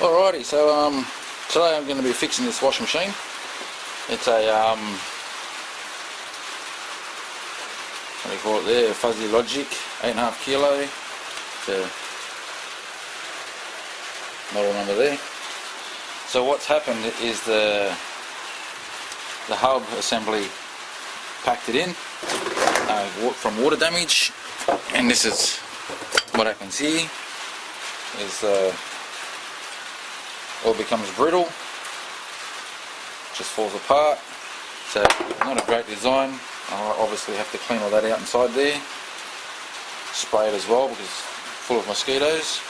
Alrighty, so today I'm going to be fixing this washing machine. It's a what do you call it there? Fuzzy Logic, 8.5 kilo. The model number there. So what's happened is the hub assembly packed it in from water damage, and this is what happens here. Is all becomes brittle, just falls apart. So not a great design. I obviously have to clean all that out inside there, spray it as well because it's full of mosquitoes.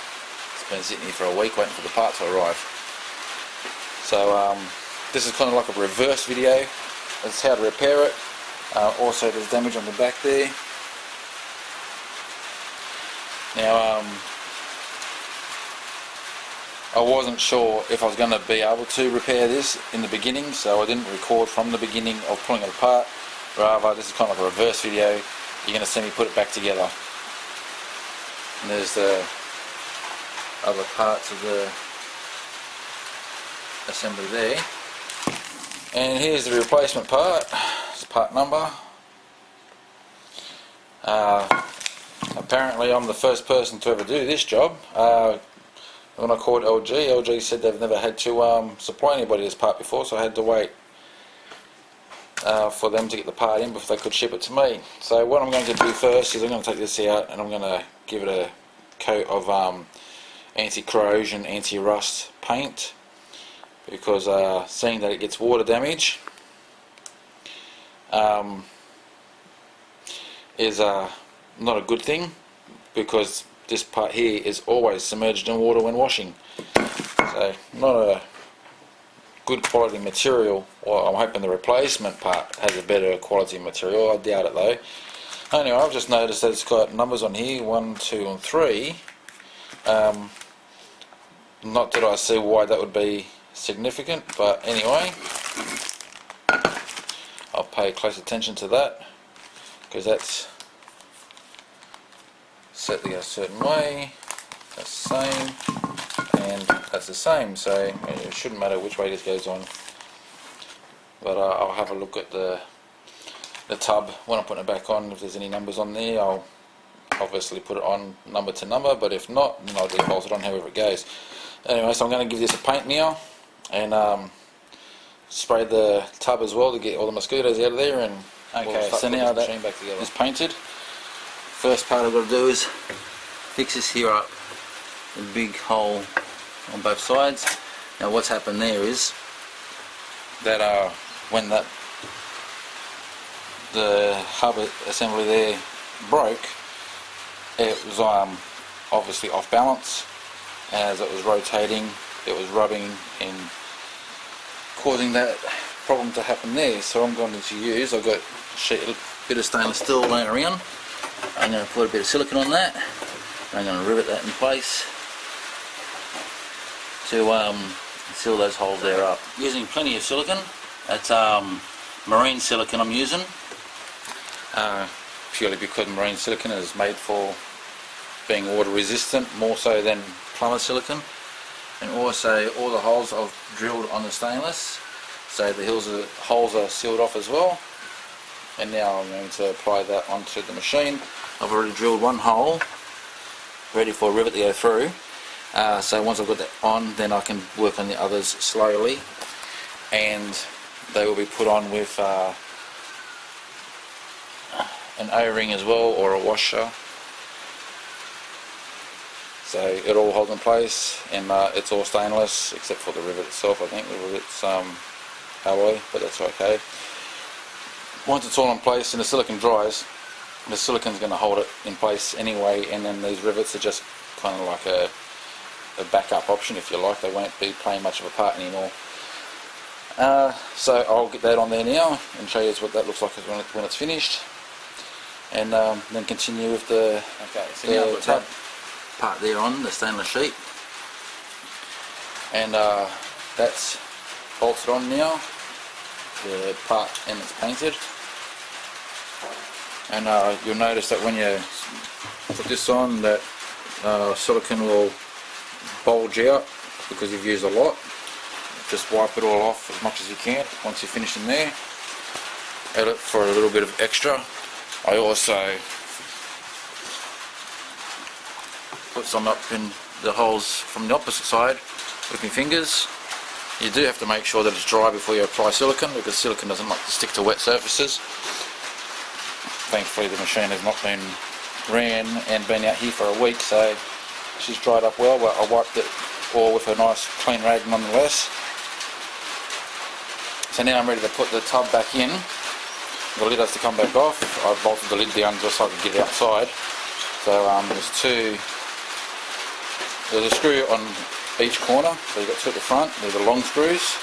It's been sitting here for a week waiting for the part to arrive. So this is kind of like a reverse video. That's how to repair it. Also there's damage on the back there. Now I wasn't sure if I was going to be able to repair this in the beginning, so I didn't record from the beginning of pulling it apart. Rather, this is kind of like a reverse video. You're going to see me put it back together. And there's the other parts of the assembly there. And here's the replacement part. It's part number. Apparently I'm the first person to ever do this job. When I called LG said they've never had to supply anybody this part before, so I had to wait for them to get the part in before they could ship it to me. So what I'm going to do first is I'm going to take this out and I'm going to give it a coat of anti-corrosion, anti-rust paint, because seeing that it gets water damage is not a good thing, because this part here is always submerged in water when washing. So not a good quality material. Well, I'm hoping the replacement part has a better quality material. I doubt it though. Anyway, I've just noticed that it's got numbers on here, 1, 2 and 3. Not that I see why that would be significant, but anyway, I'll pay close attention to that, because that's set to go a certain way. That's the same, and that's the same, so it shouldn't matter which way this goes on. But I'll have a look at the tub when I'm putting it back on. If there's any numbers on there, I'll obviously put it on number to number, but if not, then I'll just bolt it on however it goes. Anyway, so I'm going to give this a paint now, and spray the tub as well to get all the mosquitoes out of there. And okay, so now that is painted, first part I've got to do is fix this here up, the big hole on both sides. Now what's happened there is that when the hub assembly there broke, it was obviously off balance. As it was rotating, it was rubbing and causing that problem to happen there. So I'm going to use, I've got a bit of stainless steel laying around. I'm going to put a bit of silicone on that. I'm going to rivet that in place to seal those holes there up. Using plenty of silicone. It's marine silicone I'm using, purely because marine silicone is made for being water resistant, more so than plumber silicone. And also all the holes I've drilled on the stainless, so the holes are sealed off as well. And now I'm going to apply that onto the machine. I've already drilled one hole, ready for a rivet to go through. So once I've got that on, then I can work on the others slowly, and they will be put on with an O-ring as well, or a washer. So it all holds in place, and it's all stainless except for the rivet itself. I think the rivet's alloy, but that's okay. Once it's all in place and the silicone dries, the silicone's going to hold it in place anyway, and then these rivets are just kind of like a backup option, if you like. They won't be playing much of a part anymore. So I'll get that on there now and show you what that looks like when it's finished, and then continue with the tab part there on the stainless sheet, and that's bolted on now, the part, and it's painted. And you'll notice that when you put this on, that silicone will bulge out because you've used a lot. Just wipe it all off as much as you can once you're finished in there. Add it for a little bit of extra. I also put some up in the holes from the opposite side with my fingers. You do have to make sure that it's dry before you apply silicone, because silicone doesn't like to stick to wet surfaces. Thankfully the machine has not been ran and been out here for a week, so she's dried up well, but I wiped it all with a nice clean rag nonetheless. So now I'm ready to put the tub back in. The lid has to come back off. I bolted the lid down just so I could get it outside. So there's a screw on each corner, so you've got two at the front, they're the long screws,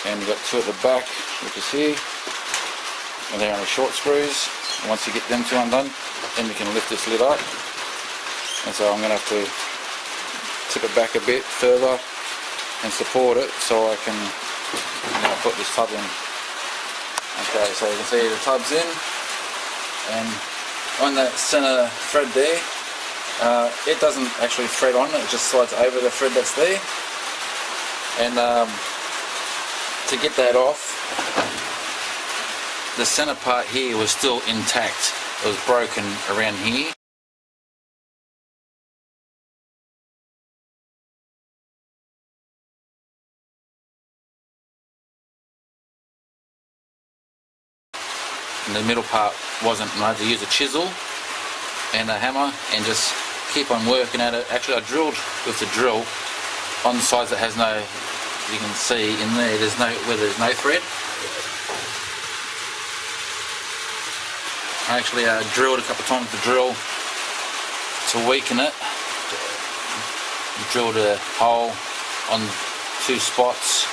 and you've got two at the back, which is here, and they're only short screws. And once you get them two undone, then you can lift this lid up. And so I'm going to have to tip it back a bit further and support it so I can put this tub in. Okay, so you can see the tub's in, and on that center thread there, it doesn't actually thread on, it just slides over the thread that's there. And to get that off, the center part here was still intact. It was broken around here. And the middle part wasn't. I had to use a chisel and a hammer and just keep on working at it. Actually, I drilled with the drill on the sides that has no, you can see in there, where there's no thread. I actually drilled a couple of times with the drill to weaken it. Drilled a hole on 2 spots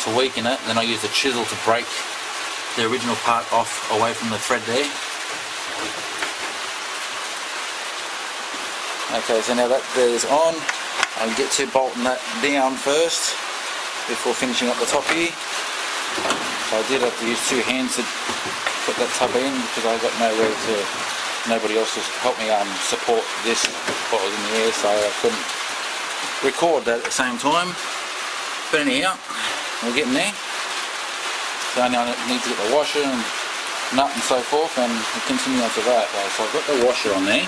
to weaken it, and then I used a chisel to break the original part off away from the thread there. Okay, so now that there's on, I'll get to bolting that down first before finishing up the top here. So I did have to use 2 hands to put that tub in because I got nobody else to help me support this while I was in the air, so I couldn't record that at the same time. But anyhow, we're getting there. So now I need to get the washer and nut and so forth, and we'll continue on to that. So I've got the washer on there.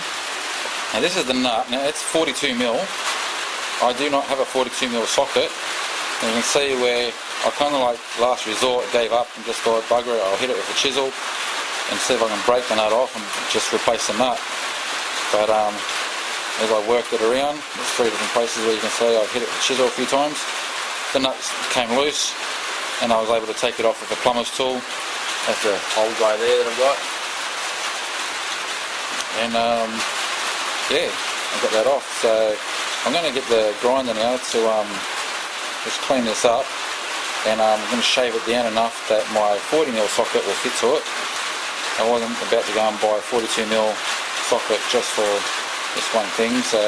Now this is the nut. Now it's 42mm. I do not have a 42mm socket. And you can see where I kind of like last resort gave up and just thought, bugger it, I'll hit it with a chisel and see if I can break the nut off and just replace the nut. But as I worked it around, there's 3 different places where you can see I've hit it with a chisel a few times. The nut came loose and I was able to take it off with a plumber's tool. That's the old guy there that I've got. And yeah, I got that off. So I'm going to get the grinder now to just clean this up, and I'm going to shave it down enough that my 40mm socket will fit to it. I wasn't about to go and buy a 42mm socket just for this one thing, so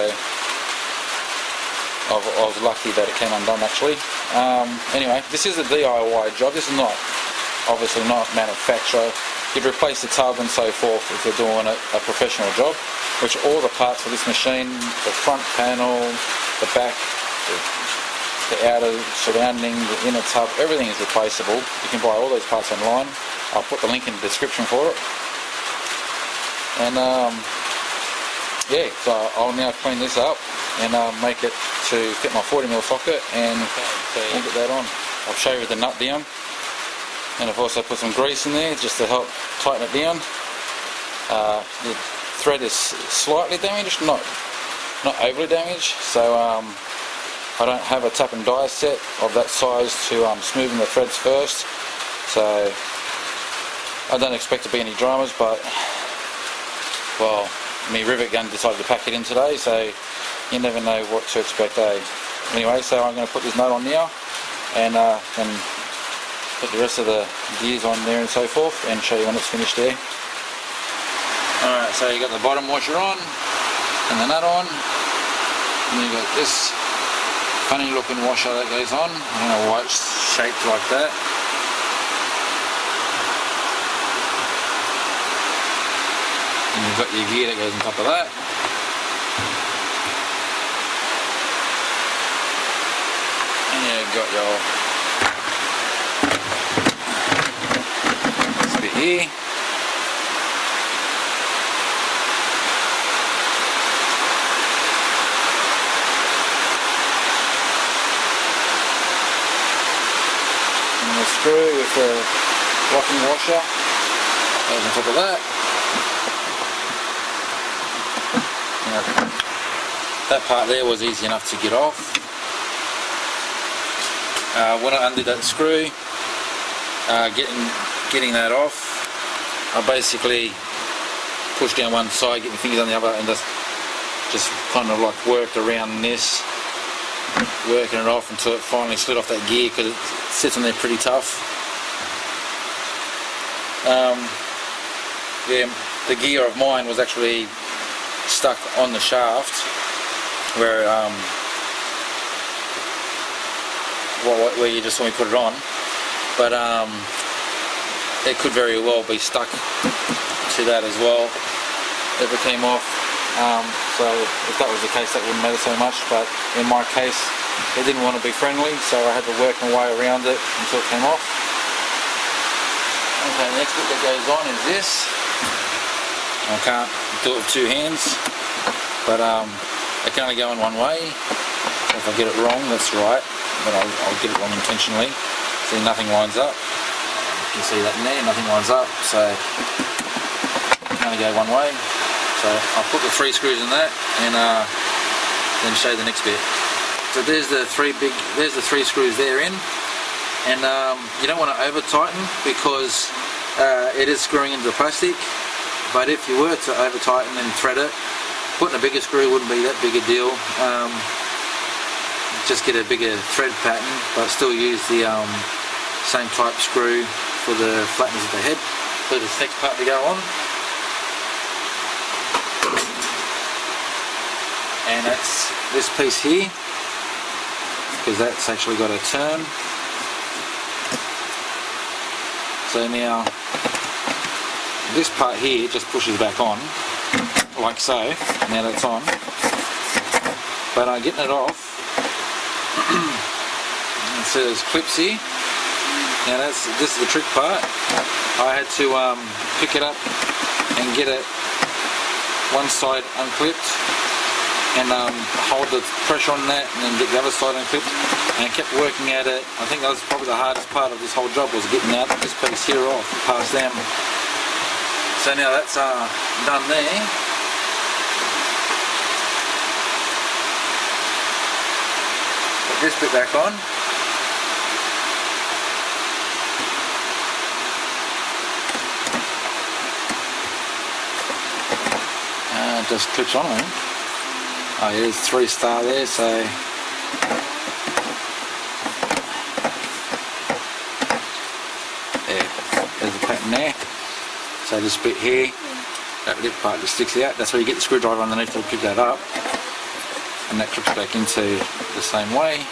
I was lucky that it came undone actually. Anyway, this is a DIY job. This is not, obviously not manufacturer. You'd replace the tub and so forth if you're doing a professional job, which all the parts for this machine, the front panel, the back, the outer surrounding, the inner tub, everything is replaceable. You can buy all those parts online. I'll put the link in the description for it. And yeah, so I'll now clean this up and make it to fit my 40mm socket, and we'll get that on. I've shaved the nut down, and I've also put some grease in there just to help tighten it down. The thread is slightly damaged, not overly damaged, so I don't have a tap and die set of that size to smoothen the threads first, so I don't expect to be any dramas, but well, my rivet gun decided to pack it in today, so you never know what to expect, eh? Anyway, so I'm going to put this nut on now, and then put the rest of the gears on there and so forth, and show you when it's finished there. Alright, so you got the bottom washer on, and the nut on, and then you got this funny looking washer that goes on, and a white shaped like that. And you've got your gear that goes on top of that. got your this bit here. And the screw with the locking washer goes on top of that. Now, that part there was easy enough to get off. When I undid that screw, getting that off, I basically pushed down one side, get my fingers on the other, and just kind of like worked around this, working it off until it finally slid off that gear, because it sits on there pretty tough. Yeah, the gear of mine was actually stuck on the shaft where where you just saw me put it on, but it could very well be stuck to that as well. It came off, so if that was the case, that wouldn't matter so much, but in my case it didn't want to be friendly, so I had to work my way around it until it came off. Okay, the next bit that goes on is this. I can't do it with two hands, but it can only go in one way. If I get it wrong, that's right, but I'll get it wrong intentionally. See, nothing lines up. You can see that in there, nothing lines up, so it can only go one way. So I'll put the 3 screws in that, and then show you the next bit. So there's the 3 screws there in, and you don't want to over tighten because it is screwing into the plastic. But if you were to over tighten and thread it, putting a bigger screw wouldn't be that big a deal. Just get a bigger thread pattern, but still use the same type screw for the flatness of the head. For this next part to go on, and that's this piece here, because that's actually got a turn. So now this part here just pushes back on, like so. Now that's on, but I'm getting it off. And so there's clips here. Now this is the trick part. I had to pick it up and get it one side unclipped, and hold the pressure on that, and then get the other side unclipped, and I kept working at it. I think that was probably the hardest part of this whole job, was getting out this piece here off, past them. So now that's done there. Put this bit back on. It just clips on it. Oh yeah, there's 3-star there, so there's the pattern there. So this bit here, that lip part just sticks out. That's where you get the screwdriver underneath to pick that up, and that clips back into the same way.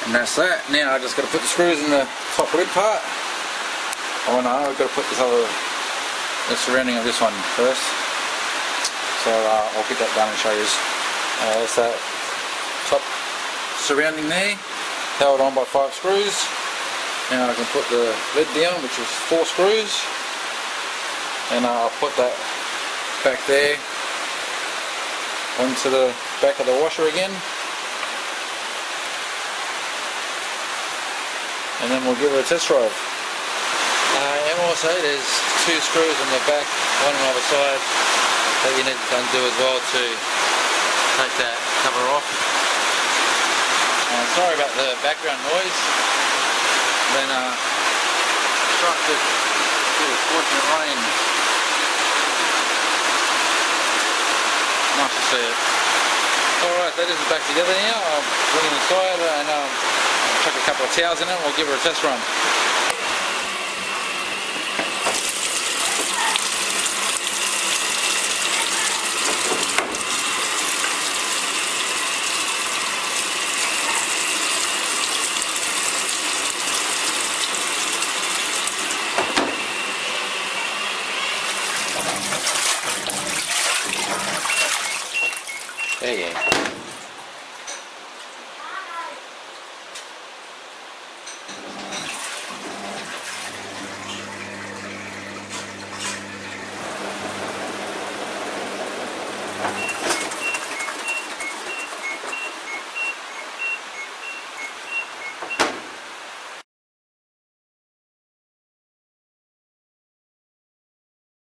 And that's that. Now I just got to put the screws in the top lip part. Oh no, I've got to put the surrounding of this one first. So I'll get that done and show you. That's that top surrounding there, held on by 5 screws. Now I can put the lid down, which is 4 screws, and I'll put that back there onto the back of the washer again, and then we'll give it a test drive. And also there's 2 screws on the back, one on either side, that you need to undo as well to take that cover off. Sorry about the background noise. Then started with fortunate rain. Nice to see it. Alright, that is back together now. I'll put it inside and I'll chuck a couple of towels in it and we'll give her a test run. yeah.